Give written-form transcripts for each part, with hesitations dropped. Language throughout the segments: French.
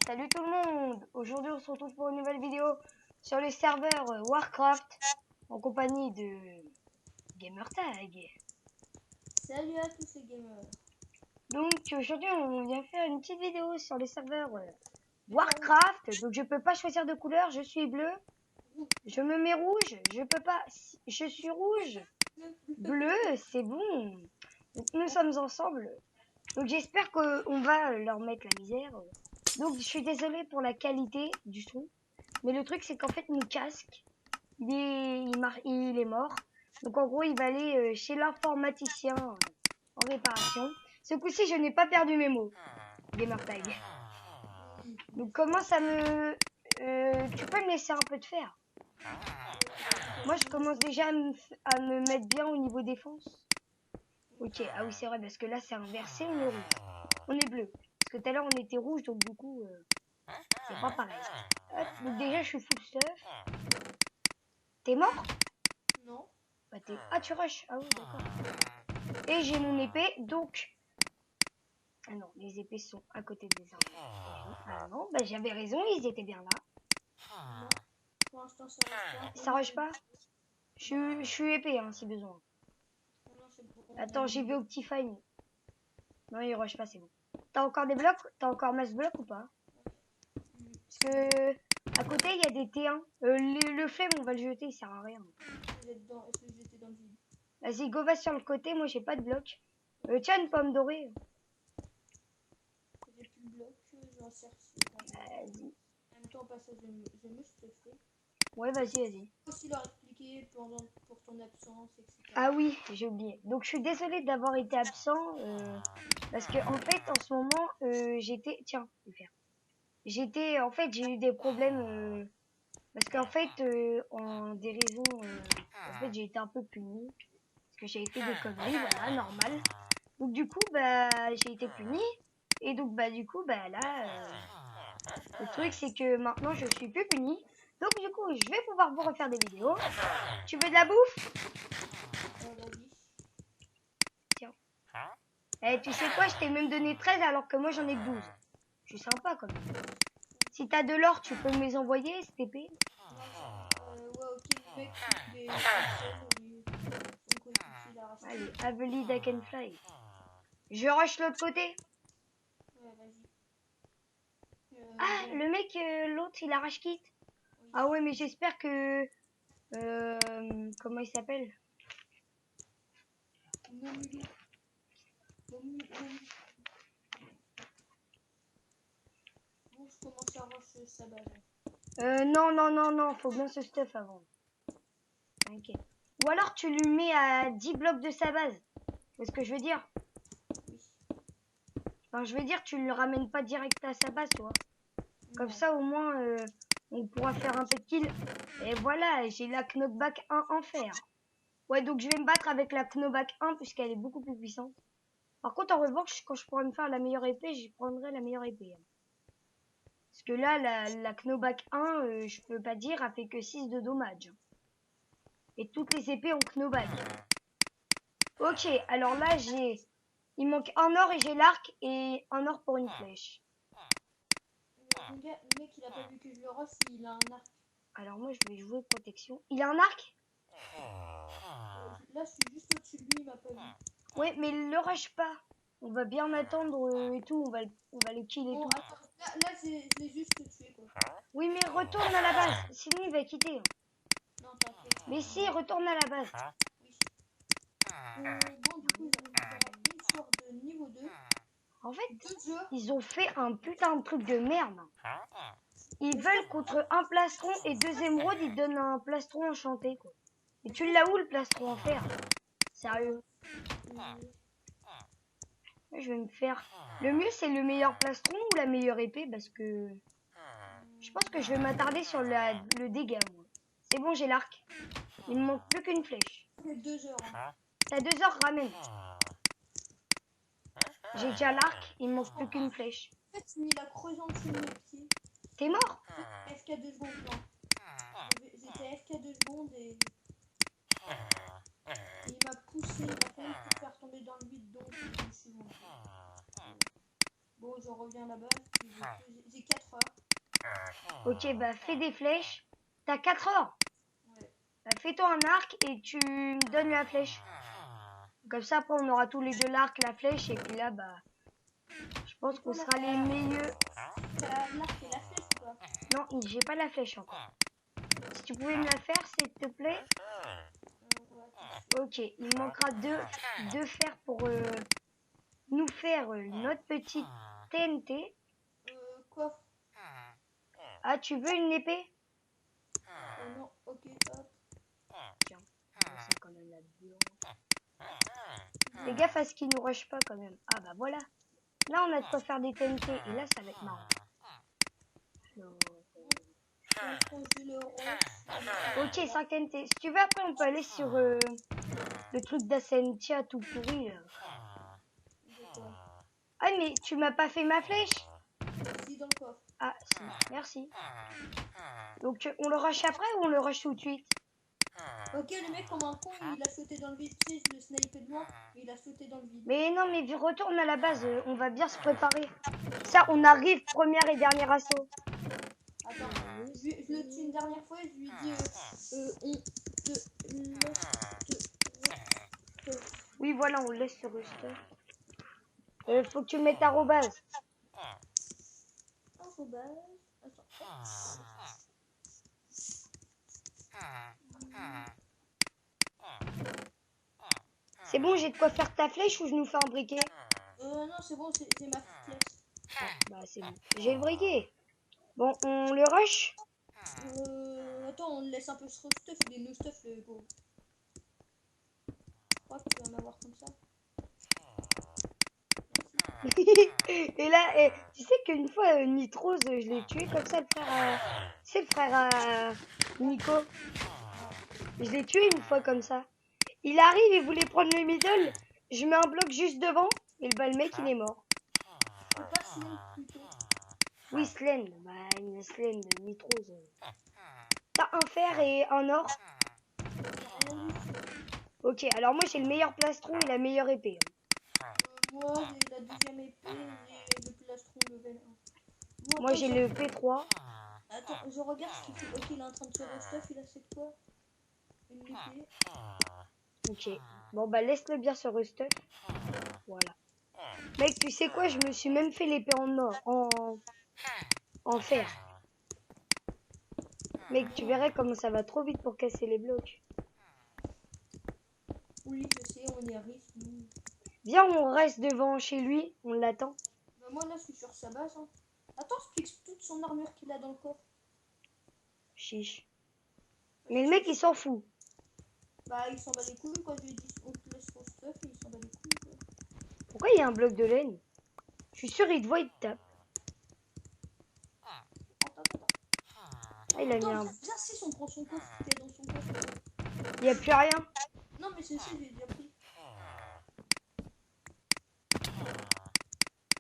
Salut tout le monde. Aujourd'hui on se retrouve pour une nouvelle vidéo sur les serveurs Warcraft en compagnie de Gamertag. Salut à tous les gamers. Donc aujourd'hui on vient faire une petite vidéo sur les serveurs Warcraft. Donc je peux pas choisir de couleur, je suis bleu. Je me mets rouge, je peux pas, je suis rouge. Bleu, c'est bon. Donc, nous sommes ensemble. Donc j'espère qu'on va leur mettre la misère. Donc je suis désolée pour la qualité du son. Mais le truc c'est qu'en fait mon casque, il est mort. Donc en gros il va aller chez l'informaticien en réparation. Ce coup-ci je n'ai pas perdu mes mots. Gamertag. Donc comment ça me... tu peux me laisser un peu de faire? Moi je commence déjà à me mettre bien au niveau défense. Ok, ah oui c'est vrai parce que là c'est inversé, on est rouge. On est bleu. Parce que tout à l'heure on était rouge donc du coup c'est pas pareil. Hop, donc déjà je suis full stuff. T'es mort? Non. Bah, ah tu rush. Ah oui d'accord. Et j'ai mon épée donc... Ah non, les épées sont à côté des armes. Ah non, bah j'avais raison, ils étaient bien là. Non. Pour l'instant ça rush pas. Ça rush pas? Je suis épée hein, si besoin. Non, c'est bon. Attends, j'ai vu Optifine. Non, il rush pas, c'est bon. T'as encore des blocs? T'as encore masse bloc ou pas? Parce que à côté il y a des T1. Le flemme on va le jeter, il sert à rien. Est-ce que j'étais dans le vide? Vas-y, go va sur le côté, moi j'ai pas de bloc. Tiens une pomme dorée. J'ai plus de bloc, j'en cherche. Vas-y. En même temps au passage je me stuffer. Ouais vas-y. Aussi leur expliquer pour ton absence, etc. Ah oui, j'ai oublié. Donc je suis désolée d'avoir été absent parce que en fait en ce moment j'étais... Tiens, je vais faire. J'étais... En fait j'ai eu des problèmes parce qu'en fait en des raisons... en fait j'ai été un peu punie parce que j'avais fait des conneries, voilà, normal. Donc du coup bah j'ai été punie et donc bah du coup bah là le truc c'est que maintenant je suis plus punie. Donc du coup je vais pouvoir vous refaire des vidéos. Tu veux de la bouffe? Vas-y. Tiens. Eh, tu sais quoi, je t'ai même donné 13 alors que moi j'en ai que 12. Je suis sympa quand même. Si t'as de l'or, tu peux me les envoyer, cette épée? Ouais, ok, le mec, il est son coéquipier, il a arraché. Allez, Aveli I can fly. Je rush l'autre côté. Ouais, vas-y. Ah, Bon, le mec, l'autre, il arrache quitte. oui. Ah ouais, mais j'espère que... comment il s'appelle? Momulu. Bon, je commence à rush sa base. Non, faut bien se stuff avant. T'inquiète. Ou alors tu lui mets à 10 blocs de sa base. C'est ce que je veux dire. Oui. Enfin, je veux dire, tu ne le ramènes pas direct à sa base, tu vois. Comme ça, au moins, on pourra faire un peu de kill. Et voilà, j'ai la knockback 1 en fer. Ouais, donc je vais me battre avec la knockback 1 puisqu'elle est beaucoup plus puissante. Par contre, en revanche, quand je pourrai me faire la meilleure épée, je prendrai la meilleure épée. Parce que là, la knockback 1, je peux pas dire, a fait que 6 de dommages. Et toutes les épées ont knockback. Ok, alors là, j'ai... Il manque un or et j'ai l'arc et un or pour une flèche. Le mec, il a pas vu que je le rush, il a un arc. Alors moi, je vais jouer protection. Il a un arc? Là, je suis juste au-dessus de lui, il m'a pas vu. Ouais, mais le rush pas. On va bien attendre et tout. On va le kill et Bon, tout. attends, là je l'ai juste tué, quoi. Oui, mais retourne à la base. Sinon, il va quitter. Non, t'inquiète. Mais si, retourne à la base. Oui. Bon, du coup, j'aurai une sword de niveau 2. En fait, 2 jeux. ils ont fait un putain de truc de merde. Ils veulent contre un plastron et 2 émeraudes, ils donnent un plastron enchanté, quoi. Et tu l'as où, le plastron en fer? Sérieux? Je vais me faire... Le mieux, c'est le meilleur plastron ou la meilleure épée, parce que... Je pense que je vais m'attarder sur le dégât, moi. C'est bon, j'ai l'arc. Il me manque plus qu'une flèche. 2 heures. Hein. T'as 2 heures, ramène. J'ai déjà l'arc, il me manque plus qu'une flèche. En fait, il a creusé en dessous de mes pieds. T'es mort? FK 2 secondes, non. J'étais FK 2 secondes et il m'a poussé, il a failli me faire tomber dans le vide, donc je me suis monté. Bon, je reviens là-bas, j'ai 4 heures. Ok, bah fais des flèches. T'as 4 heures. Ouais. Bah, fais-toi un arc et tu me donnes la flèche. Comme ça, après, on aura tous les deux l'arc, la flèche. Et puis là, bah, je pense qu'on sera les meilleurs. T'as l'arc et la flèche ou pas? Non, j'ai pas la flèche encore. Si tu pouvais me la faire, s'il te plaît. Ouais. Ok, il manquera deux fers pour nous faire notre petite TNT. Coffre. Ah, tu veux une épée? Non, ok, hop. Tiens, c'est quand même là-dedans. Fais gaffe à ce qu'il nous rush pas quand même. Ah bah voilà. Là, on a de quoi faire des TNT. Et là, ça va être marrant. Ok, 5 TNT. Si tu veux, après, on peut aller sur le truc d'Ascentia tout pourri. Là. Ah, mais tu m'as pas fait ma flèche? Si, dans le coffre. Ah, si, merci. Donc, on le rush après ou on le rush tout de suite? Ok, le mec, comme un con, il a sauté dans le vide. Tu sais, je le snipais de loin, mais il a sauté dans le vide. Mais non, mais retourne à la base. On va bien se préparer. Ça, on arrive première et dernier assaut. Attends, je le tue une dernière fois et je lui dis on te laisse. Oui, voilà, on laisse sur Rooster. Faut que tu mettes arrobase. C'est bon, j'ai de quoi faire ta flèche ou je nous fais un briquet? Non, c'est bon, c'est ma flèche. Bah, c'est bon. J'ai le briquet. Bon, on le rush? Attends, on le laisse un peu sur stuff, il est no stuff le gros. Je crois qu'il va en avoir comme ça. Et là, tu sais qu'une fois, Nitrose, je l'ai tué comme ça, le frère c'est le frère à Nico. Je l'ai tué une fois comme ça. Il arrive, il voulait prendre le middle. Je mets un bloc juste devant. Et bah, le mec, il est mort. C'est pas Slen plutôt. Oui, Slen. Bah, une Slen, Nitrose. T'as un fer et un or. Ok, alors moi, j'ai le meilleur plastron et la meilleure épée. Moi, j'ai la deuxième épée et le plastron level 1. Moi, j'ai le P3. Attends, je regarde ce qu'il fait. Ok, il est en train de se stuff, il a cette quoi? Une épée. Ok. Bon, bah, laisse-le bien se restuff. Voilà. Mec, tu sais quoi? Je me suis même fait l'épée en or. En fer. Mec, tu verrais comment ça va trop vite pour casser les blocs. Oui, je sais, on y arrive. Viens, on reste devant chez lui. On l'attend. Bah, moi, là, je suis sur sa base. Hein. Attends, je fixe toute son armure qu'il a dans le coffre. Chiche. Mais le mec, il s'en fout. Bah, il s'en bat les couilles. Quand je lui dis on te laisse ton stuff, il s'en bat les couilles. Quoi. Pourquoi il y a un bloc de laine? Je suis sûr, il te voit, il te tape. Attends. Ah, il a mis un... Viens, si on prend son coffre, qui est dans son coffre. Il n'y a plus rien. Non, mais c'est ça, j'ai déjà pris.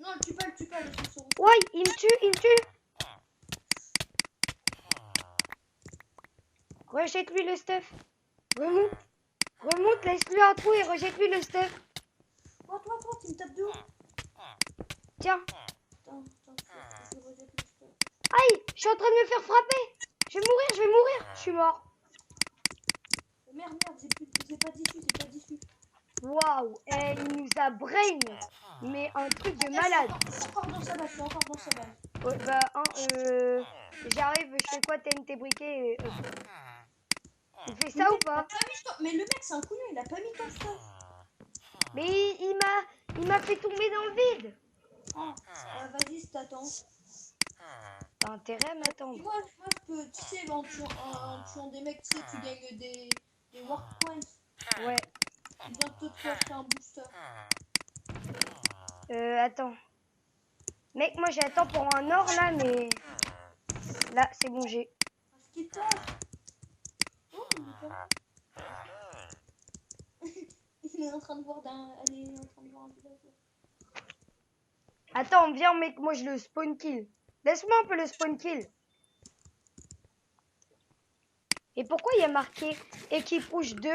Non, le tue pas, laisse-le sur. Ouais, il me tue. Rejette-lui le stuff. Remonte, laisse-lui un trou et rejette-lui le stuff. Toi, tu me tapes de haut. Tiens. Attends, je rejette le stuff. Aïe, je suis en train de me faire frapper. Je vais mourir. Je suis mort. Merde, j'ai pas d'issue. Waouh, il nous a brain. Mais un truc de malade. Je suis encore dans sa base. Ouais, bah, j'arrive, je fais quoi, TNT briquet Il fait ça ou pas? Mais le mec, c'est un couillon, il a pas mis ton stuff. Mais il m'a fait tomber dans le vide. Vas-y, je t'attends. T'as intérêt à m'attendre. Moi, je peux, tu sais, en tuant des mecs, tu sais, tu gagnes des work points. Ouais. Bientôt de quoi faire un booster. Attends. Mec, moi j'attends pour un or là, mais... Là, c'est bon, j'ai... Ce qui te passe. Oh, il est en train de voir Elle est en train de voir un village. Attends, viens mec, moi je le spawn kill. Laisse-moi un peu le spawn kill. Et pourquoi il y a marqué équipe rouge 2,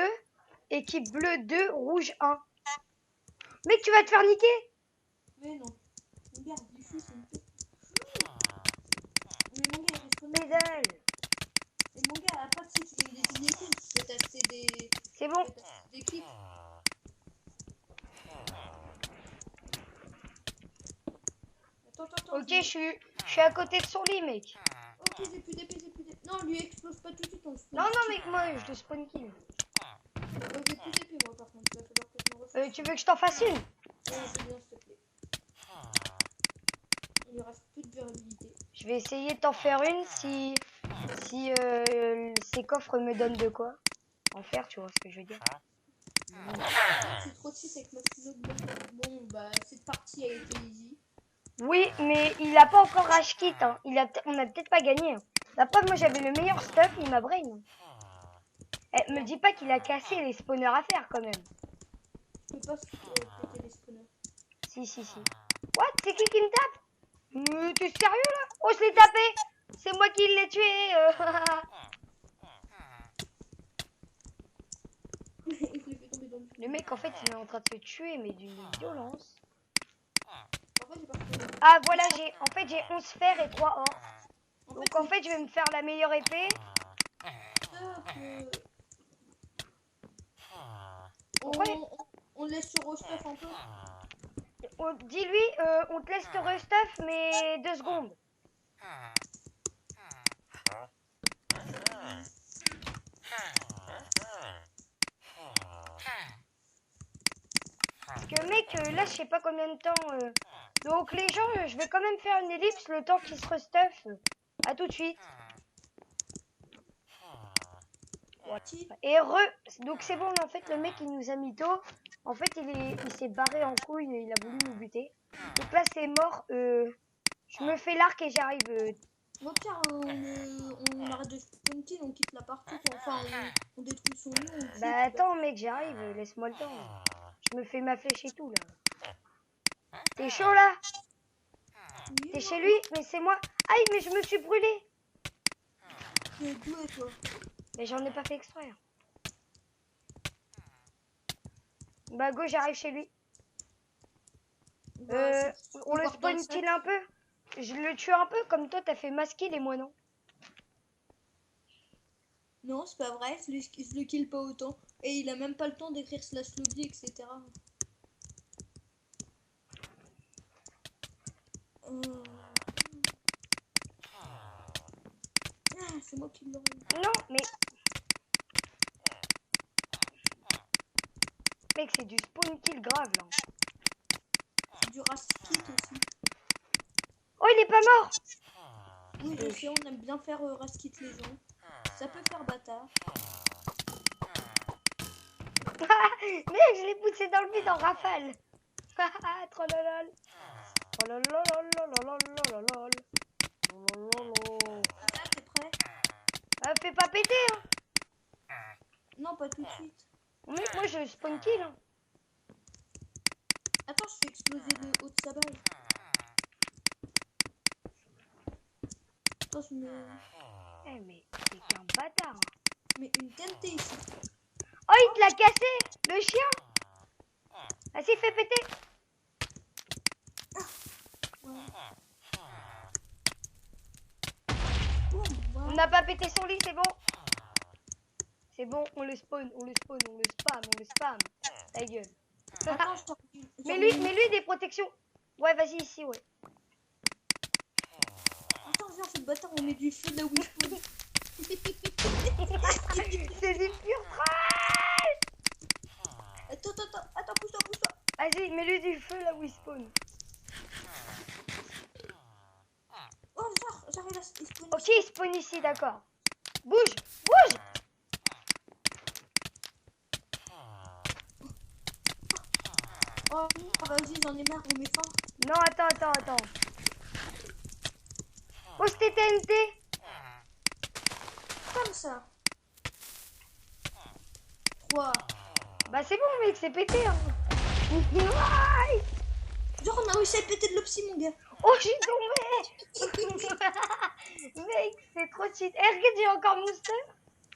équipe bleue 2, rouge 1? Mec, tu vas te faire niquer? Mais non. Regarde, du fou, c'est une tête. Mais mon gars, il bon. Des clips. Attends. Ok, je suis à côté de son lit, mec. Ok, j'ai plus d'épée. Non, lui explose pas tout de suite. Non, mec, moi, je te spawn kill. J'ai plus d'épée, moi, par contre. Il va falloir que je me refasse. Tu veux que je t'en fasse une? Ouais, c'est bien, s'il te plaît. Il lui reste plus de durabilité. Je vais essayer de t'en faire une si ces coffres me donnent de quoi en faire, tu vois ce que je veux dire. C'est trop triste avec ma stylo de bombe. Bon, bah, cette partie a été easy. Oui, mais il a pas encore rage kit. Hein. On a peut-être pas gagné. Hein. La preuve, moi j'avais le meilleur stuff, il m'a brain. Eh, me dis pas qu'il a cassé les spawners à faire quand même. Je peux pas péter les spawners. Si. What? C'est qui me tape? T'es sérieux là? Oh, je l'ai tapé! C'est moi qui l'ai tué! Je l'ai fait tomber dans le Le mec, en fait, il est en train de se tuer, mais d'une violence. En fait, j'ai pas fait. Ah, voilà, j'ai 11 fers et 3 or. Donc, en fait, je vais me faire la meilleure épée. On laisse sur stuff un peu. Dis-lui, on te laisse te restuff, mais 2 secondes. Parce que mec, là je sais pas combien de temps. Donc les gens, je vais quand même faire une ellipse le temps qu'ils se restuff. À tout de suite. Et donc c'est bon, en fait le mec il nous a mytho. En fait il s'est barré en couille, il a voulu nous buter. Donc là c'est mort. Je me fais l'arc et j'arrive. Bon, Pierre, on arrête de spawn kill, on quitte la partie. Enfin, on détruit son lit. Bah attends mec, j'arrive, laisse-moi le temps. Je me fais ma flèche et tout là. T'es chaud là? Oui, T'es chez lui? Mais c'est moi. Aïe, mais je me suis brûlé. Tu es doué, toi. Mais j'en ai pas fait exprès. Bah go, j'arrive chez lui. On le spawn kill un peu. Je le tue un peu, comme toi t'as fait mass kill et moi non. Non, c'est pas vrai, je le kill pas autant. Et il a même pas le temps d'écrire slash lobby, etc. C'est moi qui l'aurais. Non, mais... Mec, c'est du spawn kill grave là. C'est du rust kit aussi. Oh, il est pas mort. Oui, je sais, on aime bien faire rust kit les gens. Ça peut faire bâtard. Mec, je l'ai poussé dans le vide en rafale. Trollolol. Trollolololololololol. Là, t'es prêt? Fais pas péter, hein. Non, pas tout de suite. Mec, moi je spawn kill. Hein. Attends, je fais exploser le haut de sa base. Attends, je me... Eh, mais c'est qu'un bâtard. Mais une TNT ici. Oh, il te l'a cassé, le chien. Vas-y, fais péter. On n'a pas pété son lit, c'est bon. C'est bon, on le spawn, on le spam. Ta gueule. Attends, mais lui des protections. Ouais, vas-y ici, ouais. Attends, viens, ce bâtard, on met du feu là où il spawn. C'est du pur trash. Attends, pousse-toi. Vas-y, mets-lui du feu là où il spawn. Oh, j'arrive à spawn. Ok, il spawn ici, d'accord. Bouge. Oh, vas-y, j'en ai marre, on met fin. Non, attends. Oh, c'était TNT. Comme ça. 3. Bah c'est bon, mec, c'est pété. Hein. Genre, on a réussi à péter de l'opsi, mon gars. Oh, je suis tombé. Mec, c'est trop cheat. Est-ce que j'ai encore mon stuff?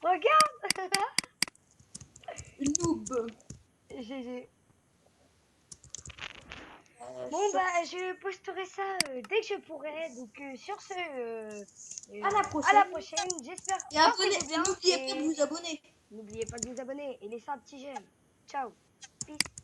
Regarde. Noob. GG. Bon bah je posterai ça dès que je pourrai. Donc sur ce, à la prochaine. J'espère. Et abonnez, n'oubliez pas de vous abonner. N'oubliez pas de vous abonner et laisser un petit j'aime. Ciao. Peace.